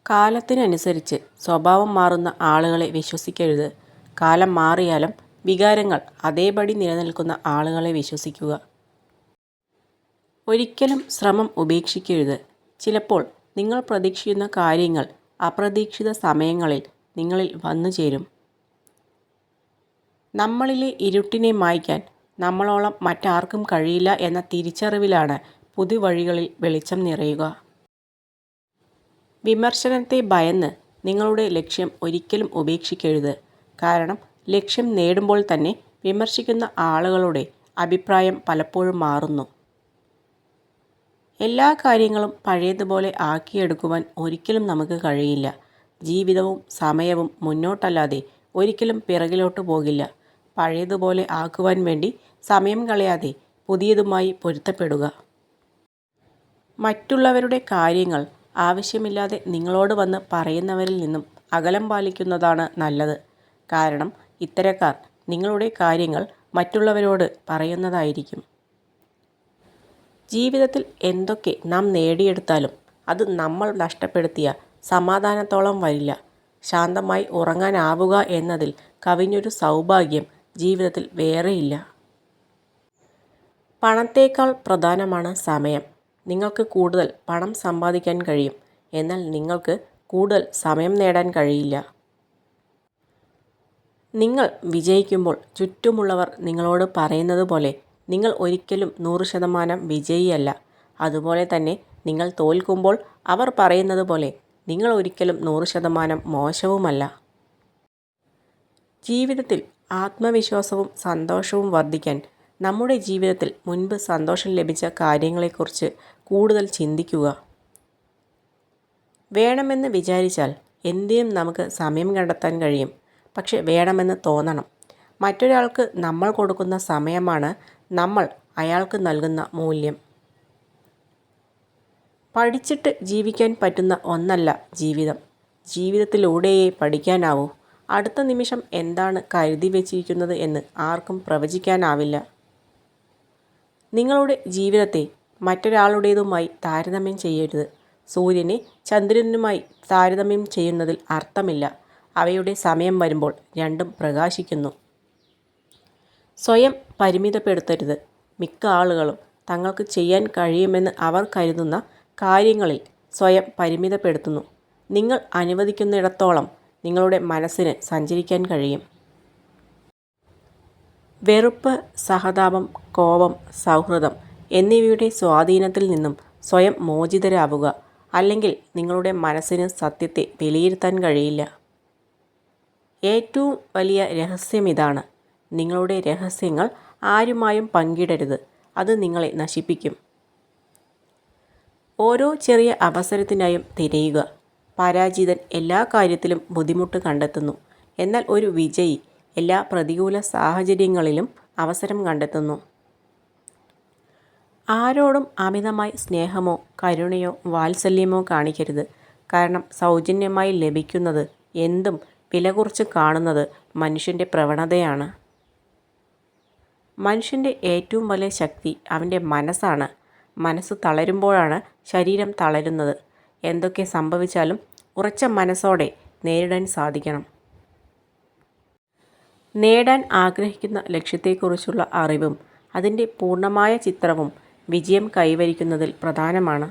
കാലത്തിനനുസരിച്ച് സ്വഭാവം മാറുന്ന ആളുകളെ വിശ്വസിക്കരുത്. കാലം മാറിയാലും വികാരങ്ങൾ അതേപടി നിലനിൽക്കുന്ന ആളുകളെ വിശ്വസിക്കുക. ഒരിക്കലും ശ്രമം ഉപേക്ഷിക്കരുത്. ചിലപ്പോൾ നിങ്ങൾ പ്രതീക്ഷിക്കുന്ന കാര്യങ്ങൾ അപ്രതീക്ഷിത സമയങ്ങളിൽ നിങ്ങളിൽ വന്നുചേരും. നമ്മളിലെ ഇരുട്ടിനെ മായ്ക്കാൻ നമ്മളോളം മറ്റാർക്കും കഴിയില്ല എന്ന തിരിച്ചറിവിലാണ് പുതുവഴികളിൽ വെളിച്ചം നിറയുക. വിമർശനത്തെ ഭയന്ന് നിങ്ങളുടെ ലക്ഷ്യം ഒരിക്കലും ഉപേക്ഷിക്കരുത്. കാരണം ലക്ഷ്യം നേടുമ്പോൾ തന്നെ വിമർശിക്കുന്ന ആളുകളുടെ അഭിപ്രായം പലപ്പോഴും മാറുന്നു. എല്ലാ കാര്യങ്ങളും പഴയതുപോലെ ആക്കിയെടുക്കുവാൻ ഒരിക്കലും നമുക്ക് കഴിയില്ല. ജീവിതവും സമയവും മുന്നോട്ടല്ലാതെ ഒരിക്കലും പിറകിലോട്ട് പോകില്ല. പഴയതുപോലെ ആക്കുവാൻ വേണ്ടി സമയം കളയാതെ പുതിയതുമായി പൊരുത്തപ്പെടുക. മറ്റുള്ളവരുടെ കാര്യങ്ങൾ ആവശ്യമില്ലാതെ നിങ്ങളോട് വന്ന് പറയുന്നവരിൽ നിന്നും അകലം പാലിക്കുന്നതാണ് നല്ലത്. കാരണം ഇത്തരക്കാർ നിങ്ങളുടെ കാര്യങ്ങൾ മറ്റുള്ളവരോട് പറയുന്നതായിരിക്കും. ജീവിതത്തിൽ എന്തൊക്കെ നാം നേടിയെടുത്താലും അത് നമ്മൾ നഷ്ടപ്പെടുത്തിയ സമാധാനത്തോളം വരില്ല. ശാന്തമായി ഉറങ്ങാനാവുക എന്നതിൽ കവിഞ്ഞൊരു സൗഭാഗ്യം ജീവിതത്തിൽ വേറെയില്ല. പണത്തേക്കാൾ പ്രധാനമാണ് സമയം. നിങ്ങൾക്ക് കൂടുതൽ പണം സമ്പാദിക്കാൻ കഴിയും, എന്നാൽ നിങ്ങൾക്ക് കൂടുതൽ സമയം നേടാൻ കഴിയില്ല. നിങ്ങൾ വിജയിക്കുമ്പോൾ ചുറ്റുമുള്ളവർ നിങ്ങളോട് പറയുന്നത് പോലെ നിങ്ങൾ ഒരിക്കലും 100% വിജയിയല്ല. അതുപോലെ തന്നെ നിങ്ങൾ തോൽക്കുമ്പോൾ അവർ പറയുന്നത് പോലെ നിങ്ങൾ ഒരിക്കലും 100% മോശവുമല്ല. ജീവിതത്തിൽ ആത്മവിശ്വാസവും സന്തോഷവും വർദ്ധിക്കാൻ നമ്മുടെ ജീവിതത്തിൽ മുൻപ് സന്തോഷം ലഭിച്ച കാര്യങ്ങളെക്കുറിച്ച് കൂടുതൽ ചിന്തിക്കുക. വേണമെന്ന് വിചാരിച്ചാൽ എന്തിനും നമുക്ക് സമയം കണ്ടെത്താൻ കഴിയും. പക്ഷെ വേണമെന്ന് തോന്നണം. മറ്റൊരാൾക്ക് നമ്മൾ കൊടുക്കുന്ന സമയമാണ് നമ്മൾ അയാൾക്ക് നൽകുന്ന മൂല്യം. പഠിച്ചിട്ട് ജീവിക്കാൻ പറ്റുന്ന ഒന്നല്ല ജീവിതം. ജീവിതത്തിലൂടെയേ പഠിക്കാനാവൂ. അടുത്ത നിമിഷം എന്താണ് കരുതി വച്ചിരിക്കുന്നത് എന്ന് ആർക്കും പ്രവചിക്കാനാവില്ല. നിങ്ങളുടെ ജീവിതത്തെ മറ്റൊരാളുടേതുമായി താരതമ്യം ചെയ്യരുത്. സൂര്യനെ ചന്ദ്രനുമായി താരതമ്യം ചെയ്യുന്നതിൽ അർത്ഥമില്ല. അവയുടെ സമയം വരുമ്പോൾ രണ്ടും പ്രകാശിക്കുന്നു. സ്വയം പരിമിതപ്പെടുത്തരുത്. മിക്ക ആളുകളും തങ്ങൾക്ക് ചെയ്യാൻ കഴിയുമെന്ന് അവർ കരുതുന്ന കാര്യങ്ങളിൽ സ്വയം പരിമിതപ്പെടുത്തുന്നു. നിങ്ങൾ അനുവദിക്കുന്നിടത്തോളം നിങ്ങളുടെ മനസ്സിന് സഞ്ചരിക്കാൻ കഴിയും. വെറുപ്പ്, സഹതാപം, കോപം, സൗഹൃദം എന്നിവയുടെ സ്വാധീനത്തിൽ നിന്നും സ്വയം മോചിതരാവുക. അല്ലെങ്കിൽ നിങ്ങളുടെ മനസ്സിന് സത്യത്തെ വിലയിരുത്താൻ കഴിയില്ല. ഏറ്റവും വലിയ രഹസ്യമിതാണ്: നിങ്ങളുടെ രഹസ്യങ്ങൾ ആരുമായും പങ്കിടരുത്. അത് നിങ്ങളെ നശിപ്പിക്കും. ഓരോ ചെറിയ അവസരത്തിനായും തിരയുക. പരാജിതൻ എല്ലാ കാര്യത്തിലും ബുദ്ധിമുട്ട് കണ്ടെത്തുന്നു, എന്നാൽ ഒരു വിജയി എല്ലാ പ്രതികൂല സാഹചര്യങ്ങളിലും അവസരം കണ്ടെത്തുന്നു. ആരോടും അമിതമായി സ്നേഹമോ കരുണയോ വാത്സല്യമോ കാണിക്കരുത്. കാരണം സൗജന്യമായി ലഭിക്കുന്നത് എന്തും വില കുറച്ച് കാണുന്നത് മനുഷ്യൻ്റെ പ്രവണതയാണ്. മനുഷ്യൻ്റെ ഏറ്റവും വലിയ ശക്തി അവൻ്റെ മനസ്സാണ്. മനസ്സ് തളരുമ്പോഴാണ് ശരീരം തളരുന്നത്. എന്തൊക്കെ സംഭവിച്ചാലും ഉറച്ച മനസ്സോടെ നേരിടാൻ സാധിക്കണം. നേടാൻ ആഗ്രഹിക്കുന്ന ലക്ഷ്യത്തെക്കുറിച്ചുള്ള അറിവും അതിൻ്റെ പൂർണ്ണമായ ചിത്രവും വിജയം കൈവരിക്കുന്നതിൽ പ്രധാനമാണ്.